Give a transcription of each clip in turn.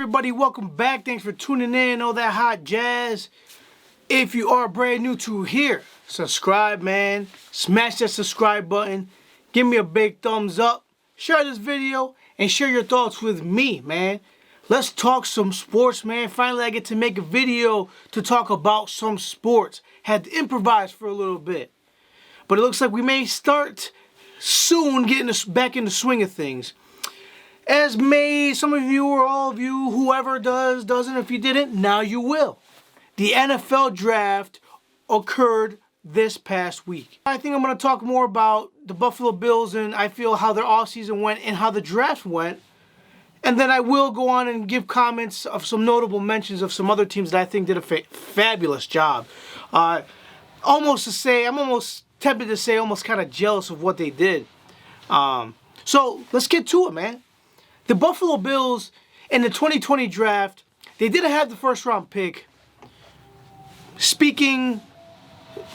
everybody? Welcome back. Thanks for tuning in. All that hot jazz. If you are brand new to here, subscribe, man. Smash that subscribe button. Give me a big thumbs up. Share this video and share your thoughts with me, man. Let's talk some sports, man. Finally, I get to make a video to talk about some sports. Had to improvise for a little bit. But it looks like we may start soon getting us back in the swing of things. As may some of you or all of you, whoever does, doesn't, if you didn't, now you will. The NFL draft occurred this past week. I think I'm going to talk more about the Buffalo Bills and I feel how their offseason went and how the draft went. And then I will go on and give comments of some notable mentions of some other teams that I think did a fabulous job. I'm almost tempted to say almost kind of jealous of what they did. So let's get to it, man. The Buffalo Bills in the 2020 draft, they didn't have the first round pick. Speaking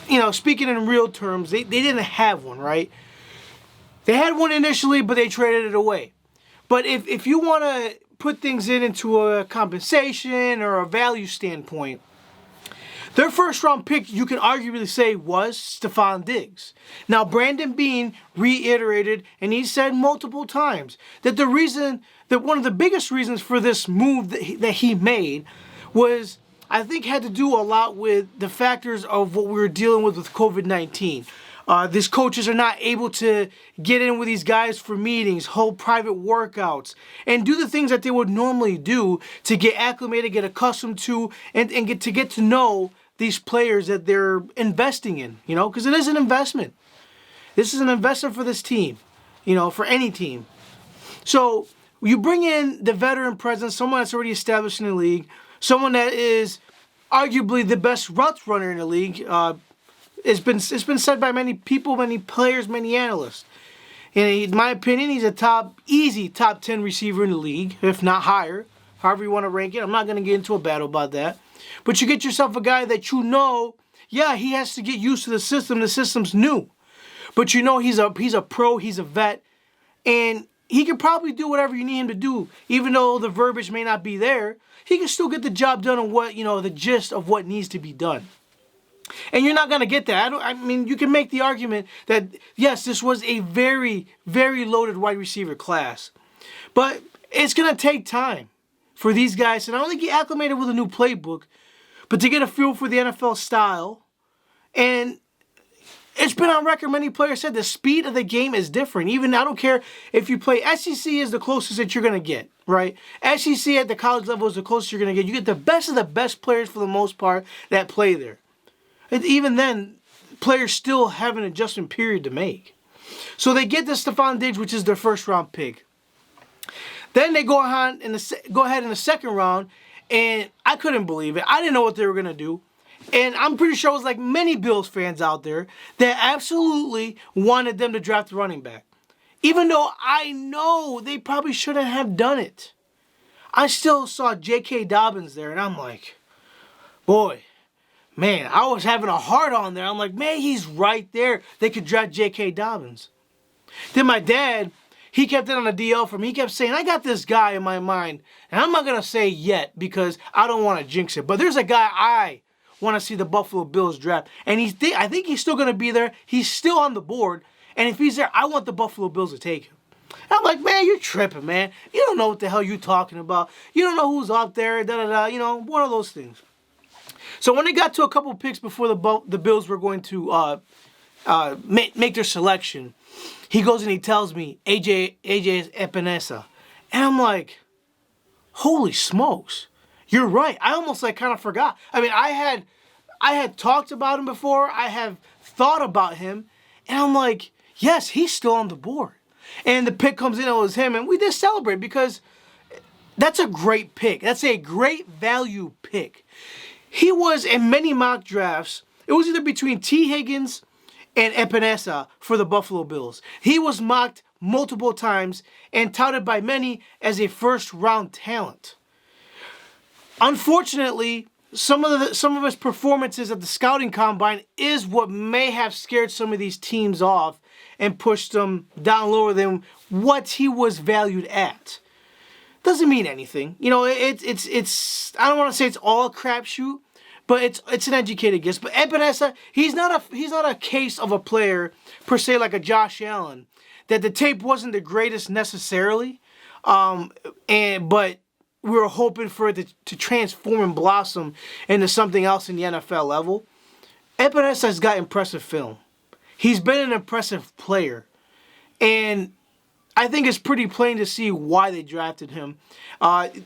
in real terms, they didn't have one, right? They had one initially, but they traded it away. But if you want to put things into a compensation or a value standpoint, their first round pick, you can arguably say, was Stefon Diggs. Now, Brandon Beane reiterated, and he said multiple times, that one of the biggest reasons for this move that he made was, I think, had to do a lot with the factors of what we were dealing with COVID-19. These coaches are not able to get in with these guys for meetings, hold private workouts, and do the things that they would normally do to get acclimated, get accustomed to, and get to know these players that they're investing in, because it is an investment. This is an investment for this team, for any team. So you bring in the veteran presence, someone that's already established in the league, someone that is arguably the best route runner in the league. It's been said by many people, many players, many analysts. And in my opinion, he's a easy top 10 receiver in the league, if not higher. However you want to rank it. I'm not going to get into a battle about that. But you get yourself a guy that he has to get used to the system. The system's new. But he's a pro, he's a vet, and he can probably do whatever you need him to do. Even though the verbiage may not be there, he can still get the job done on the gist of what needs to be done. And you're not going to get that. You can make the argument that, yes, this was a very, very loaded wide receiver class. But it's going to take time for these guys to not only get acclimated with a new playbook, but to get a feel for the NFL style. And it's been on record, many players said the speed of the game is different. Even, I don't care if you play, SEC is the closest that you're going to get, right? SEC at the college level is the closest you're going to get. You get the best of the best players for the most part that play there. And even then, players still have an adjustment period to make. So they get the Stefon Diggs, which is their first round pick. Then they go ahead in the second round, and I couldn't believe it. I didn't know what they were going to do. And I'm pretty sure it was like many Bills fans out there that absolutely wanted them to draft a running back. Even though I know they probably shouldn't have done it. I still saw J.K. Dobbins there, and I'm like, boy, man, I was having a heart on there. I'm like, man, he's right there. They could draft J.K. Dobbins. Then my dad, he kept it on the DL for me. He kept saying, I got this guy in my mind. And I'm not going to say yet because I don't want to jinx it. But there's a guy I want to see the Buffalo Bills draft. And I think he's still going to be there. He's still on the board. And if he's there, I want the Buffalo Bills to take him. And I'm like, man, you're tripping, man. You don't know what the hell you're talking about. You don't know who's out there, one of those things. So when they got to a couple picks before the Bills were going to make their selection, he goes and he tells me AJ Epenesa. And I'm like, holy smokes. You're right. I almost kind of forgot. I had talked about him before. I have thought about him. And I'm like, yes, he's still on the board. And the pick comes in, it was him. And we did celebrate because that's a great pick. That's a great value pick. He was in many mock drafts. It was either between T. Higgins and Epenesa for the Buffalo Bills. He was mocked multiple times and touted by many as a first-round talent. Unfortunately, some of his performances at the scouting combine is what may have scared some of these teams off and pushed them down lower than what he was valued at. doesn't mean anything. You know, it's I don't want to say it's all a crapshoot, but it's an educated guess. But Epenesa, he's not a case of a player per se like a Josh Allen, that the tape wasn't the greatest necessarily, but we were hoping for it to transform and blossom into something else in the NFL level. Epenesa has got impressive film. He's been an impressive player, and I think it's pretty plain to see why they drafted him.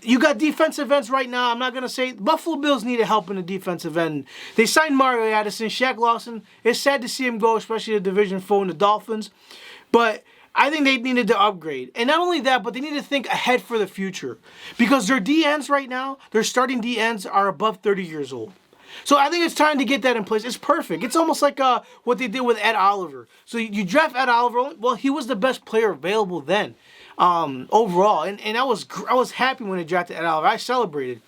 You got defensive ends right now. I'm not going to say Buffalo Bills needed help in the defensive end. They signed Mario Addison, Shaq Lawson. It's sad to see him go, especially the division foe in the Dolphins. But I think they needed to upgrade. And not only that, but they need to think ahead for the future. Because their D ends right now, their starting D ends are above 30 years old. So I think it's time to get that in place. It's perfect. It's almost like what they did with Ed Oliver. So you draft Ed Oliver. Well, he was the best player available then, overall. And I was happy when they drafted Ed Oliver. I celebrated.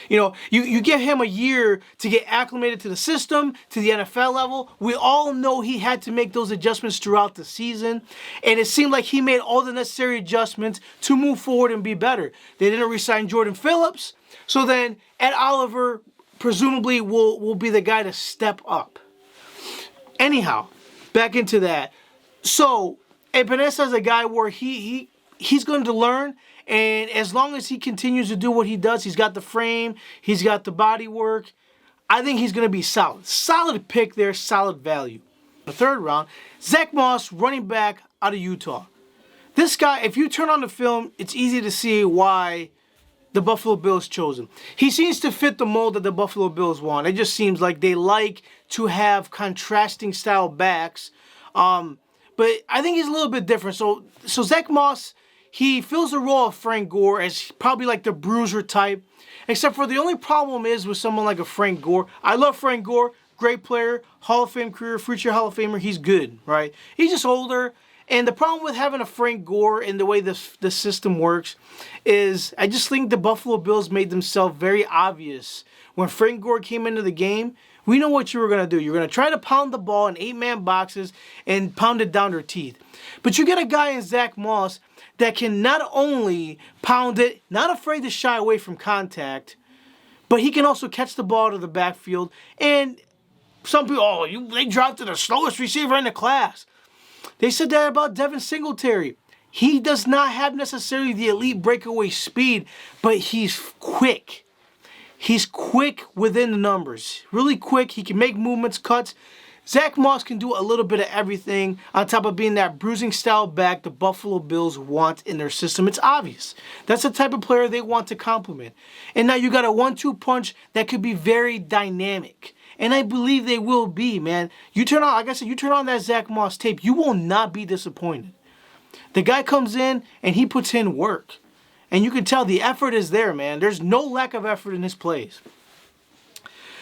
You know, you give him a year to get acclimated to the system, to the NFL level. We all know he had to make those adjustments throughout the season. And it seemed like he made all the necessary adjustments to move forward and be better. They didn't re-sign Jordan Phillips. So then Ed Oliver presumably will be the guy to step up. Anyhow, back into that. So Epenesa is a guy where he's going to learn, and as long as he continues to do what he does, he's got the frame, he's got the body work, I think he's going to be solid. Solid pick there, solid value. The third round, Zach Moss, running back out of Utah. This guy, if you turn on the film, it's easy to see why the Buffalo Bills chose him. He seems to fit the mold that the Buffalo Bills want. It just seems like they like to have contrasting style backs. But I think he's a little bit different. So Zach Moss, he fills the role of Frank Gore as probably like the bruiser type. Except for the only problem is with someone like a Frank Gore. I love Frank Gore. Great player. Hall of Fame career. Future Hall of Famer. He's good, right? He's just older. And the problem with having a Frank Gore and the way the system works is I just think the Buffalo Bills made themselves very obvious. When Frank Gore came into the game, we know what you were going to do. You're going to try to pound the ball in 8-man boxes and pound it down their teeth. But you get a guy in Zach Moss that can not only pound it, not afraid to shy away from contact, but he can also catch the ball to the backfield. And some people, they drafted the slowest receiver in the class. They said that about Devin Singletary. He does not have necessarily the elite breakaway speed, but he's quick. He's quick within the numbers. Really quick. He can make movements, cuts. Zach Moss can do a little bit of everything on top of being that bruising style back the Buffalo Bills want in their system. It's obvious. That's the type of player they want to complement. And now you got a 1-2 punch that could be very dynamic. And I believe they will be, man. You turn on, like I said, you turn on that Zach Moss tape, you will not be disappointed. The guy comes in and he puts in work. And you can tell the effort is there, man. There's no lack of effort in his plays.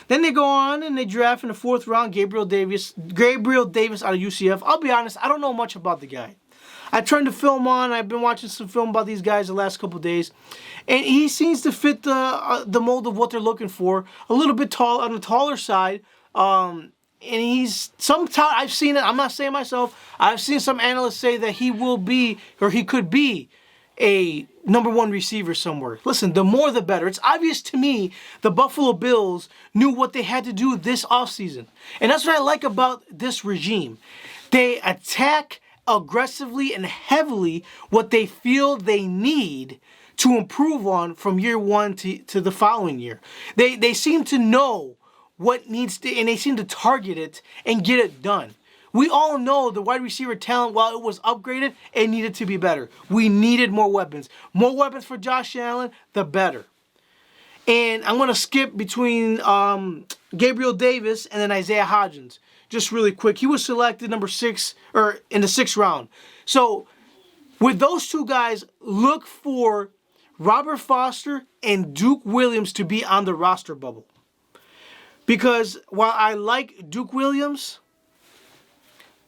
Then they go on and they draft in the 4th round Gabriel Davis out of UCF. I'll be honest, I don't know much about the guy. I turned the film on. I've been watching some film about these guys the last couple of days. And he seems to fit the mold of what they're looking for. A little bit tall, on the taller side. And I've seen it. I'm not saying myself. I've seen some analysts say that he will be, or he could be, a number 1 receiver somewhere. Listen, the more the better. It's obvious to me the Buffalo Bills knew what they had to do this offseason. And that's what I like about this regime. They attack aggressively and heavily what they feel they need to improve on from year 1 to the following year. They seem to know what needs to, and they seem to target it and get it done. We all know the wide receiver talent, while it was upgraded, it needed to be better. We needed more weapons. More weapons for Josh Allen, the better. And I'm going to skip between Gabriel Davis and then Isaiah Hodgins. Just really quick. He was selected number 6, or in the 6th round. So with those two guys, look for Robert Foster and Duke Williams to be on the roster bubble. Because while I like Duke Williams,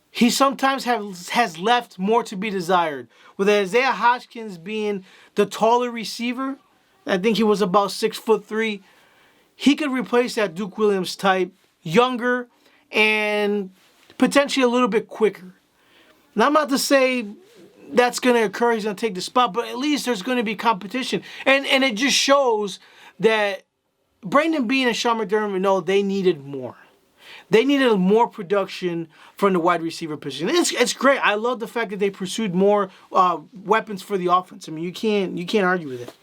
he sometimes has left more to be desired. With Isaiah Hodgins being the taller receiver, I think he was about 6'3", he could replace that Duke Williams type, younger and potentially a little bit quicker. Now, I'm not to say that's going to occur. He's going to take the spot, but at least there's going to be competition. And it just shows that Brandon Beane and Sean McDermott know they needed more. They needed more production from the wide receiver position. It's great. I love the fact that they pursued more weapons for the offense. I mean, you can't argue with it.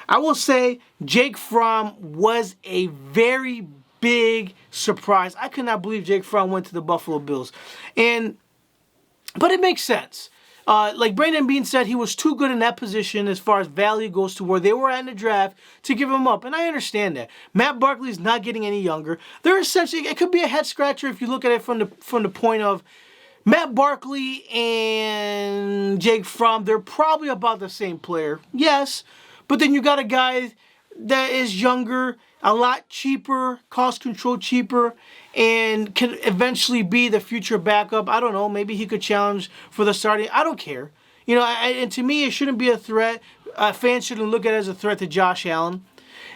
I will say Jake Fromm was a very big surprise. I could not believe Jake Fromm went to the Buffalo Bills. But it makes sense. Like Brandon Beane said, he was too good in that position as far as value goes to where they were at in the draft to give him up. And I understand that. Matt Barkley's not getting any younger. They're essentially, it could be a head scratcher if you look at it from the point of Matt Barkley and Jake Fromm. They're probably about the same player. Yes. But then you got a guy that is younger, a lot cheaper, cost control cheaper, and can eventually be the future backup. I don't know. Maybe he could challenge for the starting. I don't care. You know, and to me, it shouldn't be a threat. Fans shouldn't look at it as a threat to Josh Allen.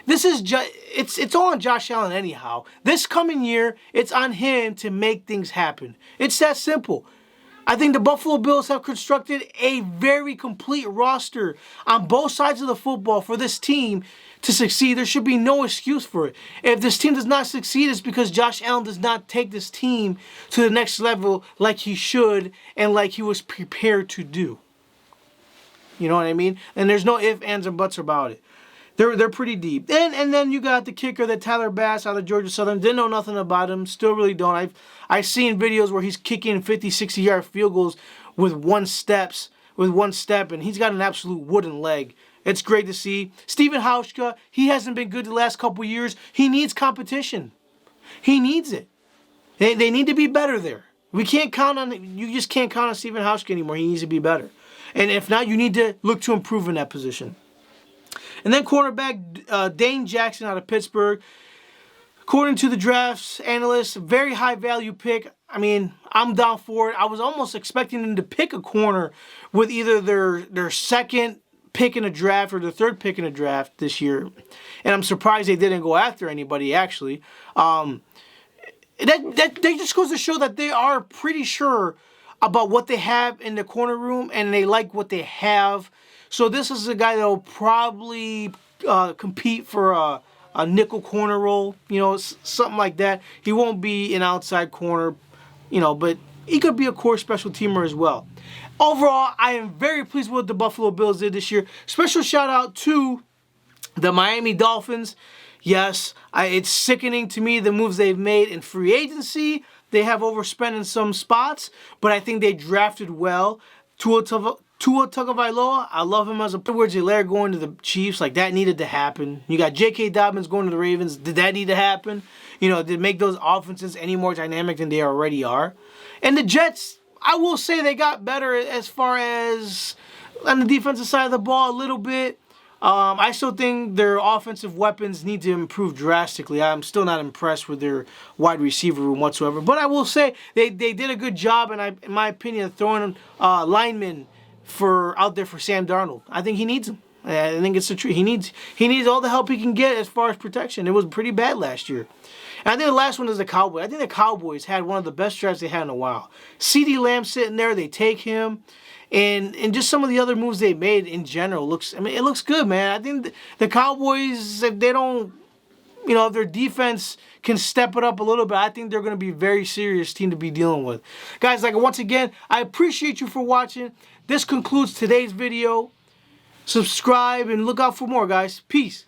This is it's all on Josh Allen anyhow. This coming year, it's on him to make things happen. It's that simple. I think the Buffalo Bills have constructed a very complete roster on both sides of the football for this team to succeed. There should be no excuse for it. If this team does not succeed, it's because Josh Allen does not take this team to the next level like he should and like he was prepared to do. You know what I mean? And there's no ifs, ands, or buts about it. They're pretty deep. And then you got the kicker, that Tyler Bass out of Georgia Southern. Didn't know nothing about him. Still really don't. I've seen videos where he's kicking 50, 60-yard field goals with one step, and he's got an absolute wooden leg. It's great to see. Steven Hauschka, he hasn't been good the last couple years. He needs competition. He needs it. They need to be better there. We can't count on, you just can't count on Steven Hauschka anymore. He needs to be better. And if not, you need to look to improve in that position. And then cornerback Dane Jackson out of Pittsburgh. According to the drafts analysts, very high value pick. I mean, I'm down for it. I was almost expecting them to pick a corner with either their second pick in a draft or their third pick in a draft this year. And I'm surprised they didn't go after anybody, actually. That just goes to show that they are pretty sure about what they have in the corner room and they like what they have. So this is a guy that will probably compete for a nickel corner role, you know, something like that. He won't be an outside corner, you know, but he could be a core special teamer as well. Overall, I am very pleased with what the Buffalo Bills did this year. Special shout out to the Miami Dolphins. Yes, it's sickening to me the moves they've made in free agency. They have overspent in some spots, but I think they drafted well. Tua Tagovailoa, I love him as a Edwards-Helaire going to the Chiefs. Like, that needed to happen. You got J.K. Dobbins going to the Ravens. Did that need to happen? You know, did it make those offenses any more dynamic than they already are? And the Jets, I will say they got better as far as on the defensive side of the ball a little bit. I still think their offensive weapons need to improve drastically. I'm still not impressed with their wide receiver room whatsoever. But I will say they did a good job, in my opinion, of throwing linemen out there for Sam Darnold. I think he needs them. I think it's the truth. He needs all the help he can get as far as protection. It was pretty bad last year. And I think the last one is the Cowboys. I think the Cowboys had one of the best drafts they had in a while. CeeDee Lamb sitting there, they take him. And just some of the other moves they made in general it looks good, man. I think the Cowboys, if they don't, you know, if their defense can step it up a little bit, I think they're going to be a very serious team to be dealing with. Guys, like, once again, I appreciate you for watching. This concludes today's video. Subscribe and look out for more, guys. Peace.